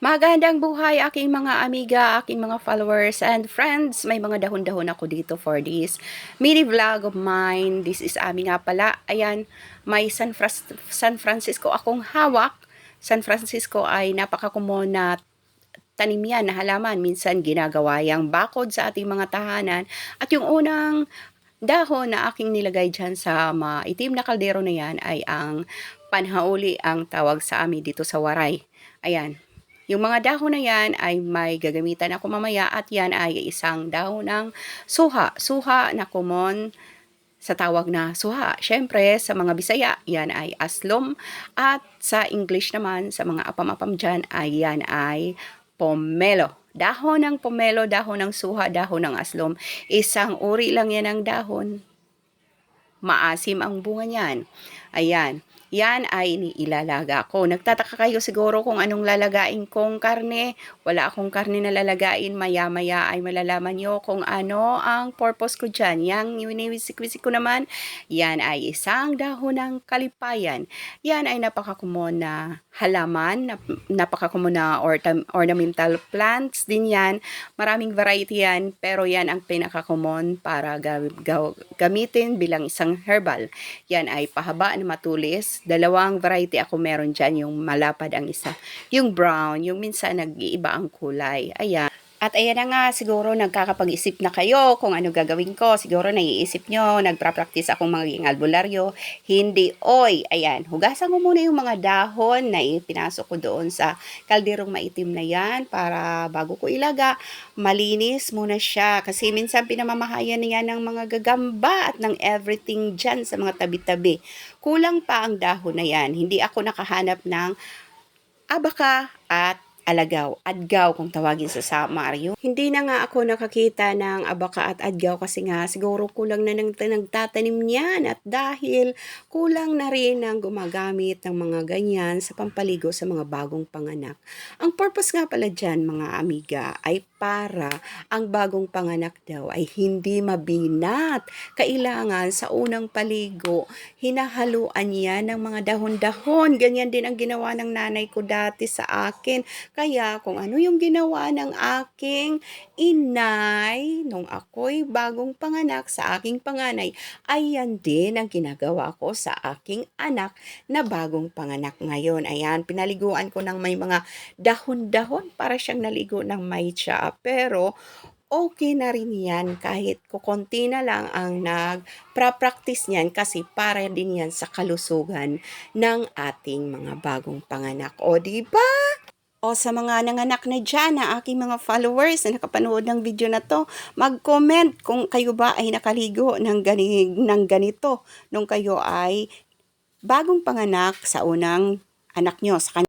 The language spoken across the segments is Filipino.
Magandang buhay aking mga amiga, aking mga followers and friends. May mga dahon-dahon ako dito for this mini vlog of mine. This is Ami nga pala. Ayan, may San Francisco akong hawak. San Francisco ay napakakumon na tanim yan na halaman. Minsan ginagawa yang bakod sa ating mga tahanan. At yung unang dahon na aking nilagay dyan sa maitim na kaldero na yan ay ang panhauli ang tawag sa amin dito sa Waray. Ayan. Yung mga dahon na yan ay may gagamitan ako mamaya at yan ay isang dahon ng suha. Suha na common sa tawag na suha. Siyempre, sa mga Bisaya, yan ay aslom. At sa English naman, sa mga apam-apam dyan, ay yan ay pomelo. Dahon ng pomelo, dahon ng suha, dahon ng aslom. Isang uri lang yan ng dahon. Maasim ang bunga niyan. Ayan. Yan ay iniilalaga ko. Nagtataka kayo siguro kung anong lalagain kong karne. Wala akong karne na lalagain. Maya-maya ay malalaman nyo kung ano ang purpose ko dyan. Yang winiwisik-wisik ko naman, yan ay isang dahon ng kalipayan. Yan ay napakakumon na halaman, napakakumon na ornamental plants din yan. Maraming variety yan, pero yan ang pinakakumon para gamitin bilang isang herbal. Yan ay pahaba na matulis. Dalawang variety ako meron dyan, yung malapad ang isa. Yung brown, yung minsan nag-iiba ang kulay. Ayan. At ayan na nga, siguro nagkakapag-isip na kayo kung ano gagawin ko. Siguro naiisip nyo, nagpra-practice akong magiging albularyo. Hindi, oy, ayan, hugasan ko muna yung mga dahon na ipinasok ko doon sa kalderong maitim na yan para bago ko ilaga, malinis muna siya. Kasi minsan pinamamahayan niya ng mga gagamba at ng everything dyan sa mga tabi-tabi. Kulang pa ang dahon na yan. Hindi ako nakahanap ng abaka at adgaw kung tawagin sa Mario. Hindi na nga ako nakakita ng abaka at adgaw kasi nga siguro kulang na nagtatanim niyan at dahil kulang na rin ang gumagamit ng mga ganyan sa pampaligo sa mga bagong panganak. Ang purpose nga pala dyan mga amiga ay para ang bagong panganak daw ay hindi mabinat. Kailangan sa unang paligo, hinahaluan yan ng mga dahon-dahon. Ganyan din ang ginawa ng nanay ko dati sa akin. Kaya kung ano yung ginawa ng aking inay nung ako'y bagong panganak sa aking panganay, ay yan din ang ginagawa ko sa aking anak na bagong panganak ngayon. Ayan, pinaliguan ko ng may mga dahon-dahon para siyang naligo ng may tsa. Pero okay na rin yan kahit kukunti na lang ang nag-practice niyan kasi para din yan sa kalusugan ng ating mga bagong panganak. O diba? O sa mga nanganak na dyan na aking mga followers na nakapanood ng video na to, mag-comment kung kayo ba ay nakaligo ng ganito nung kayo ay bagong panganak sa unang anak nyo, sa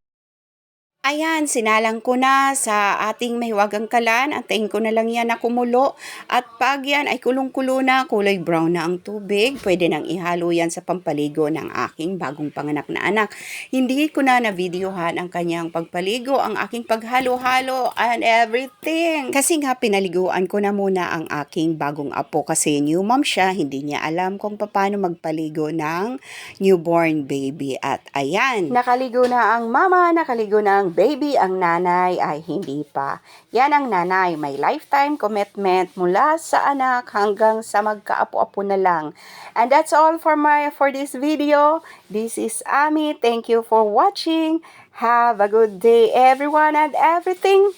ayan, sinalang ko na sa ating mahiwagang kalan. Antayin ko na lang yan na kumulo. At pag yan ay kulong-kulo na, kulay brown na ang tubig, pwede nang ihalo yan sa pampaligo ng aking bagong panganak na anak. Hindi ko na na-videohan ang kanyang pagpaligo, ang aking paghalo-halo, and everything. Kasi nga pinaliguan ko na muna ang aking bagong apo kasi new mom siya, hindi niya alam kung paano magpaligo ng newborn baby. At ayan, nakaligo na ang mama, nakaligo na ang baby, ang nanay ay hindi pa. Yan ang nanay, may lifetime commitment mula sa anak hanggang sa magkaapo-apo na lang. And that's all for this video. This is Ami. Thank you for watching. Have a good day everyone and everything.